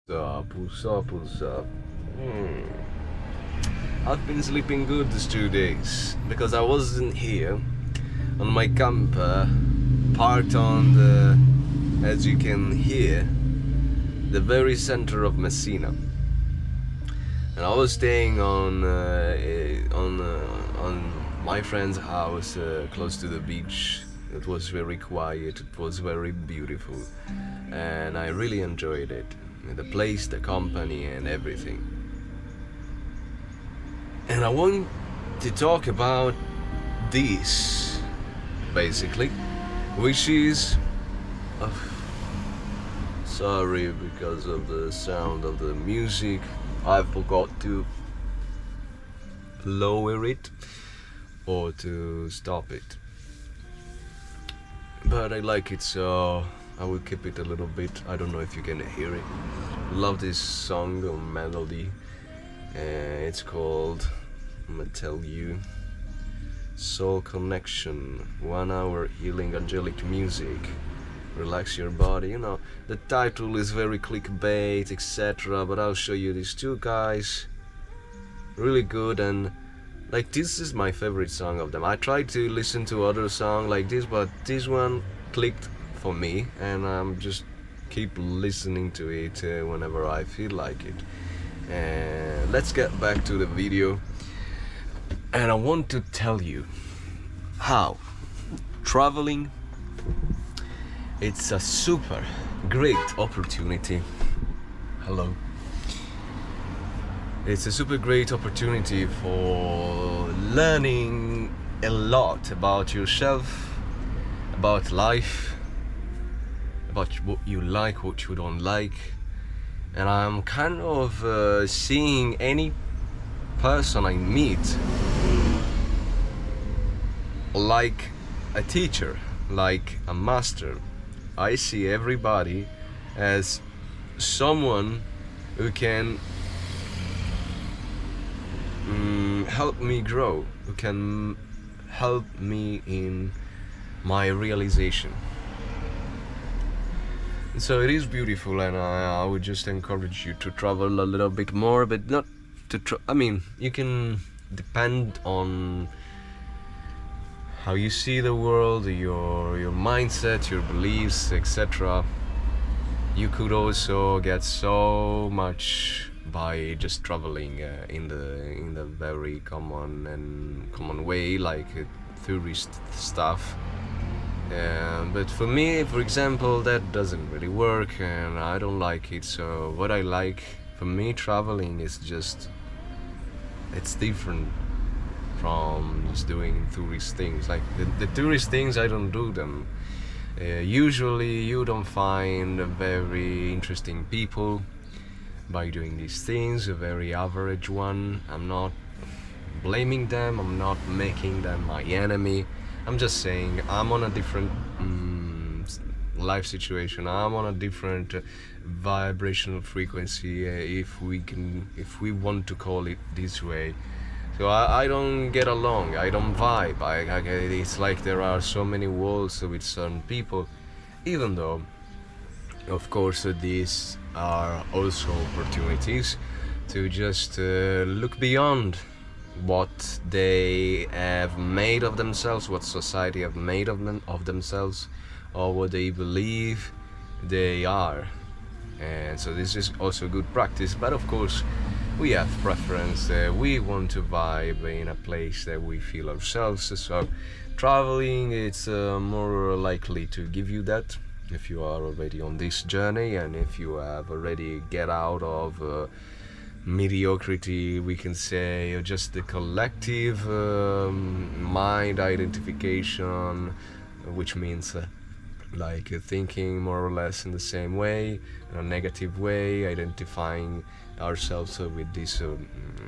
What's up, what's up? I've been sleeping good these 2 days because I wasn't here on my camper, parked on the, as you can hear, the very center of Messina. And I was staying on my friend's house close to the beach. It was very quiet, it was very beautiful, and I really enjoyed it. The place, the company, and everything. And I want to talk about this, basically, which is. Sorry, because of the sound of the music, I forgot to lower it or to stop it. But I like it, so I will keep it a little bit. I don't know if you can hear it. Love this song or melody. It's called, I'm gonna tell you, Soul Connection. 1 hour healing angelic music. Relax your body. You know, the title is very clickbait, etc. But I'll show you these two guys. Really good, and like this is my favorite song of them. I tried to listen to other songs like this, but this one clicked for me, and I'm just keep listening to it whenever I feel like it. And let's get back to the video. And I want to tell you how traveling, it's a super great opportunity. Hello. It's a super great opportunity for learning a lot about yourself, about life, about what you like, what you don't like. And I'm kind of seeing any person I meet like a teacher, like a master. I see everybody as someone who can help me grow, who can help me in my realization. So it is beautiful, and I would just encourage you to travel a little bit more, but not to I mean, you can depend on how you see the world, your mindset, your beliefs, etc. You could also get so much by just traveling in the very common way, like tourist stuff. But for me, for example, that doesn't really work, and I don't like it. So what I like, for me, traveling is just, it's different from just doing tourist things. Like the tourist things, I don't do them. Usually you don't find very interesting people by doing these things. A very average one. I'm not blaming them, I'm not making them my enemy. I'm just saying I'm on a different life situation. I'm on a different vibrational frequency, if we want to call it this way. So I don't get along, I don't vibe. It's like there are so many walls with certain people, even though, of course, these are also opportunities to just look beyond what they have made of themselves, what society have made of themselves, or what they believe they are. And so this is also good practice, but of course we have preference. We want to vibe in a place that we feel ourselves, so traveling, it's more likely to give you that if you are already on this journey, and if you have already get out of mediocrity, we can say, or just the collective mind identification, which means like thinking more or less in the same way, in a negative way, identifying ourselves with this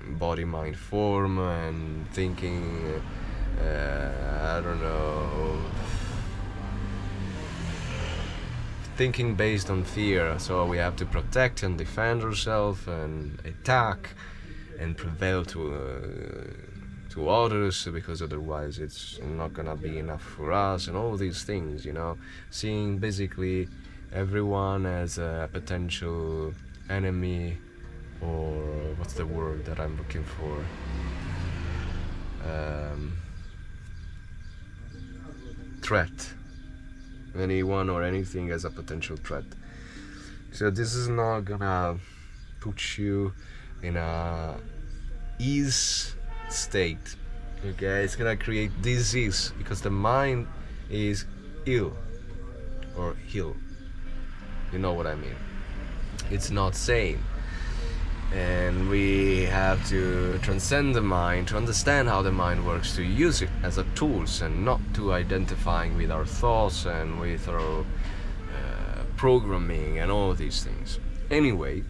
body mind form, and thinking I don't know, thinking based on fear. So we have to protect and defend ourselves and attack and prevail to others, because otherwise it's not gonna be enough for us, and all these things, seeing basically everyone as a potential enemy, or what's the word that I'm looking for? Threat. Anyone or anything as a potential threat. So this is not gonna put you in a ease state. Okay, it's gonna create disease, because the mind is ill or ill. You know what I mean? It's not sane. And we have to transcend the mind to understand how the mind works, to use it as a tools and not to identifying with our thoughts and with our programming and all these things. Anyway,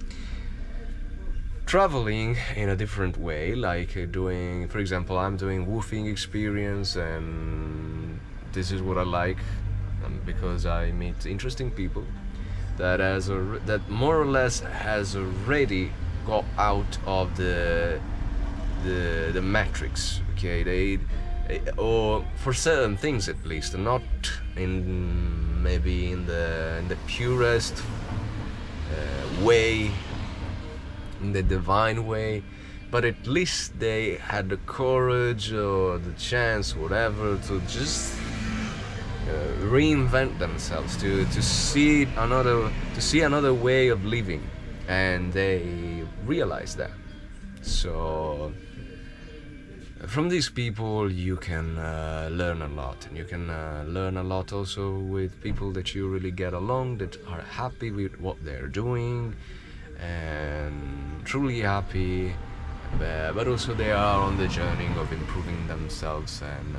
traveling in a different way, like doing, for example, I'm doing woofing experience, and this is what I like, because I meet interesting people that that more or less has already got out of the matrix. Okay, they or for certain things at least, not in maybe in the purest way, in the divine way, but at least they had the courage or the chance, whatever, to just reinvent themselves, to see another way of living, and they realize that. So from these people you can learn a lot, and you can learn a lot also with people that you really get along, that are happy with what they're doing and truly happy, but also they are on the journey of improving themselves, and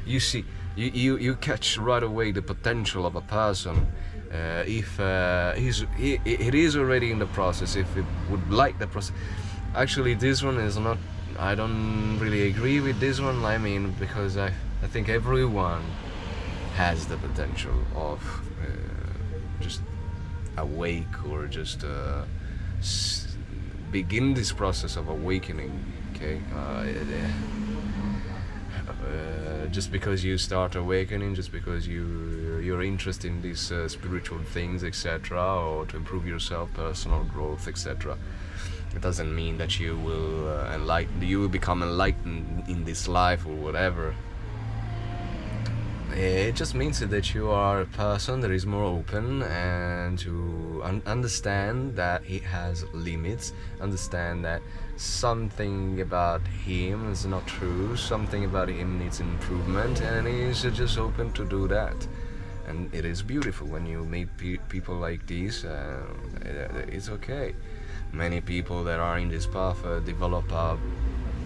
you see, you catch right away the potential of a person, if it is already in the process, if it would like the process. Actually, this one is not, I don't really agree with this one. I mean, because I think everyone has the potential of just awake, or just begin this process of awakening. Okay, just because you start awakening, just because you're interested in these spiritual things, etc., or to improve yourself, personal growth, etc., it doesn't mean that you will become enlightened in this life or whatever. It just means that you are a person that is more open, and to understand that he has limits, understand that something about him is not true, something about him needs improvement, and he is just open to do that. And it is beautiful when you meet people like this. It's okay. Many people that are in this path develop a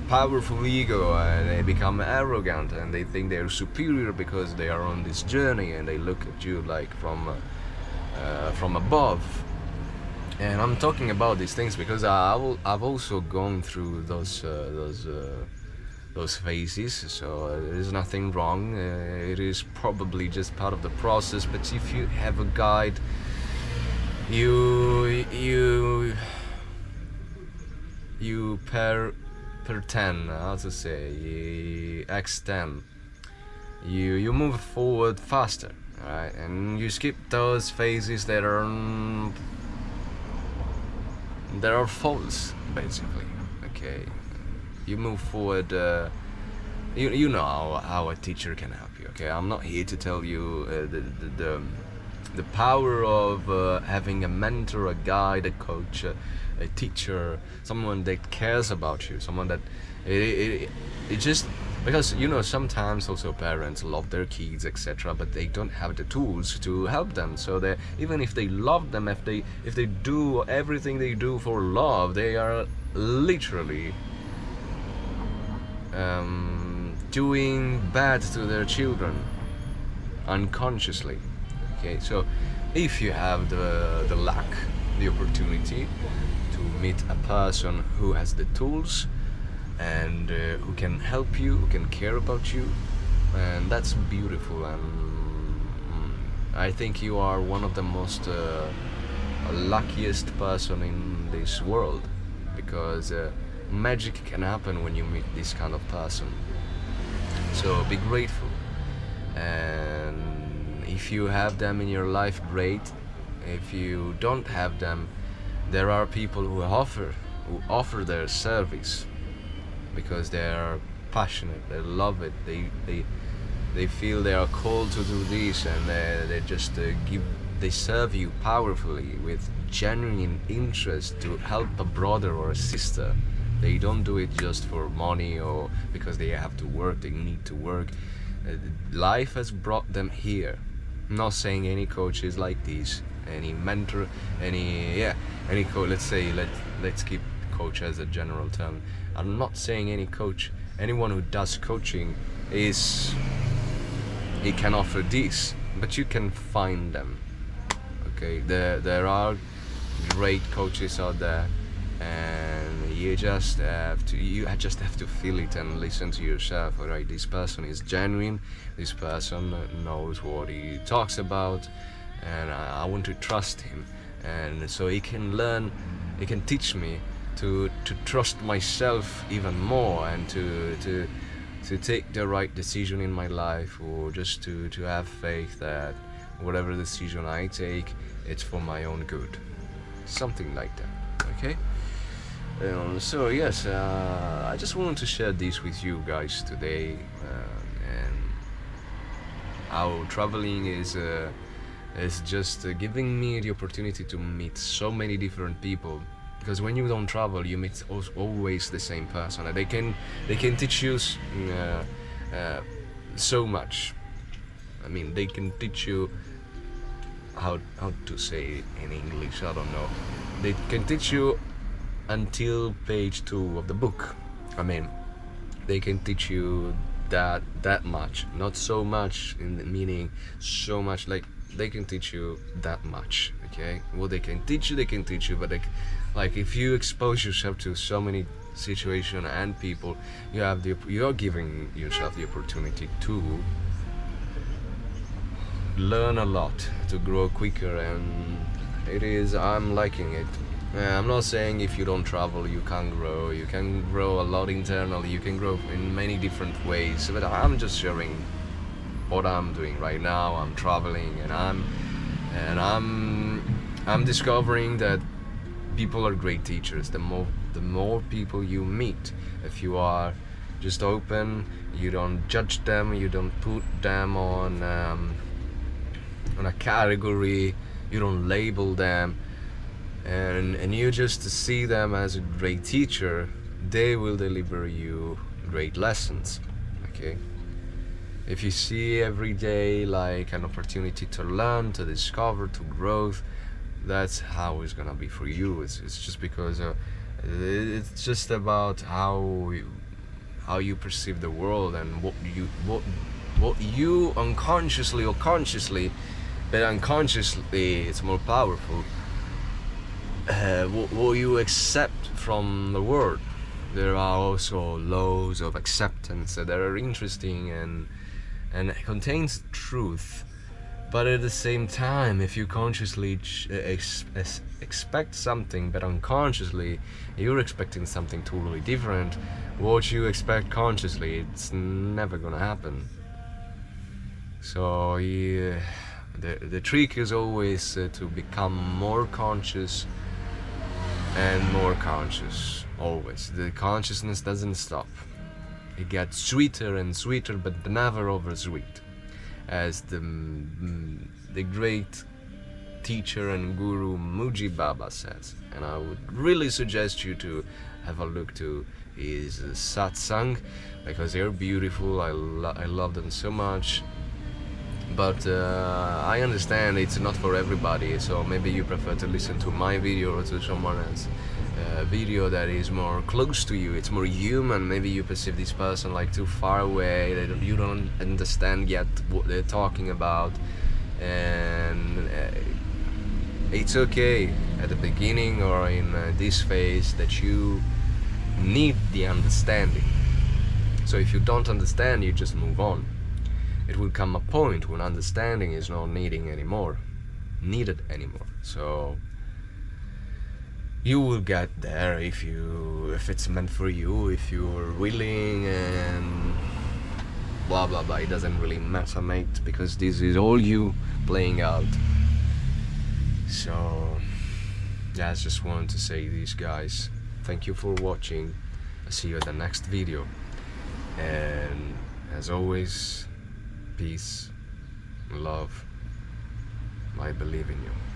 powerful ego, and they become arrogant, and they think they're superior because they are on this journey, and they look at you like from above. And I'm talking about these things because I've also gone through those phases, so there's nothing wrong. It is probably just part of the process, but if you have a guide, you per 10, how to say, x10, you move forward faster, right? And you skip those phases that are false, basically. Okay, you move forward. You know how a teacher can help you. Okay, I'm not here to tell you the power of having a mentor, a guide, a coach, a teacher, someone that cares about you, someone that it just, because sometimes also parents love their kids, etc., but they don't have the tools to help them. So they, even if they love them, if they do everything they do for love, they are literally doing bad to their children unconsciously. Okay, so if you have the luck, the opportunity to meet a person who has the tools and who can help you, who can care about you, and that's beautiful. And I think you are one of the most luckiest person in this world, because magic can happen when you meet this kind of person. So be grateful, and if you have them in your life, great. If you don't have them, There are people who offer their service because they are passionate, they love it, they feel they are called to do this, and they just they serve you powerfully with genuine interest to help a brother or a sister. They don't do it just for money or because they have to work, they need to work. Life has brought them here. I'm not saying any coach is like this, any mentor, any coach. Let's keep coach as a general term. I'm not saying any coach, anyone who does coaching is, he can offer this, but you can find them. Okay, there are great coaches out there, and you just have to feel it and listen to yourself. All right, this person is genuine, this person knows what he talks about, and I want to trust him, and so he can teach me to trust myself even more, and to take the right decision in my life, or just to have faith that whatever decision I take, it's for my own good, something like that. Okay. So yes, I just wanted to share this with you guys today, and how traveling is just giving me the opportunity to meet so many different people. Because when you don't travel, you meet always the same person, and they can teach you so much. I mean, they can teach you how to say it in English. I don't know. They can teach you until page 2 of the book. I mean, they can teach you that much, not so much in the meaning so much, like they can teach you that much. Okay, what they can teach you, but like if you expose yourself to so many situations and people, you are giving yourself the opportunity to learn a lot, to grow quicker, and I'm liking it. I'm not saying if you don't travel you can't grow. You can grow a lot internally, you can grow in many different ways, but I'm just sharing what I'm doing right now. I'm traveling, and I'm discovering that people are great teachers. The more people you meet, if you are just open, you don't judge them, you don't put them on a category, you don't label them, and you just see them as a great teacher, they will deliver you great lessons. Okay, if you see every day like an opportunity to learn, to discover, to grow, that's how it's gonna be for you. It's just because it's just about how you perceive the world, and what you unconsciously or consciously, but unconsciously it's more powerful, what you accept from the world. There are also laws of acceptance that are interesting and contains truth, but at the same time, if you consciously expect something, but unconsciously you're expecting something totally different, what you expect consciously, it's never gonna happen. So yeah, the trick is always to become more conscious and more conscious. Always, the consciousness doesn't stop. It gets sweeter and sweeter, but never over sweet, as the great teacher and guru Muji Baba says. And I would really suggest you to have a look to his satsang, because they're beautiful. I love them so much. But I understand it's not for everybody, so maybe you prefer to listen to my video or to someone else's video that is more close to you. It's more human. Maybe you perceive this person like too far away, that you don't understand yet what they're talking about, and it's okay at the beginning or in this phase that you need the understanding. So if you don't understand, you just move on. It will come a point when understanding is not needed anymore. So you will get there if it's meant for you, if you're willing, and blah blah blah. It doesn't really matter, mate, because this is all you playing out. So yeah, I just wanted to say this, guys. Thank you for watching. I'll see you at the next video, and as always, peace, love. I believe in you.